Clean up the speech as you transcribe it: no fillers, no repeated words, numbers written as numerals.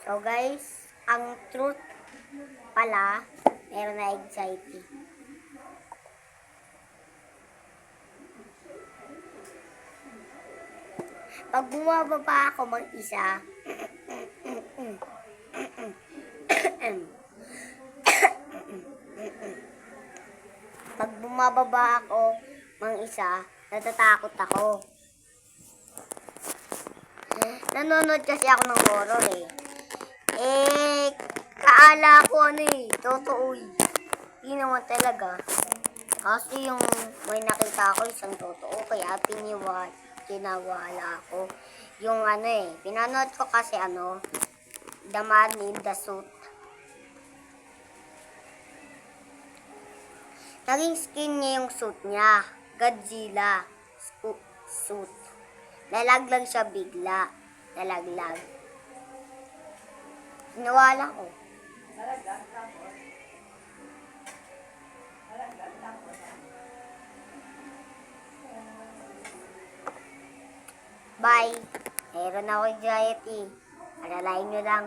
So guys, ang truth pala, meron na anxiety. Pag bumababa ako mag-isa, pag bumababa ako mag-isa, natatakot ako. Nanonood kasi ako ng horror eh. Kaala ko totoo eh. Hindi naman talaga. Kasi yung may nakita ako isang totoo, kaya kinawala ko. Yung pinanood ko kasi The Man in the Suit. Naging skin niya yung suit niya. Godzilla suit. Nalaglag siya bigla. Nalaglag. Nawala ko. Bye. Meron ako anxiety. Alalain nyo lang.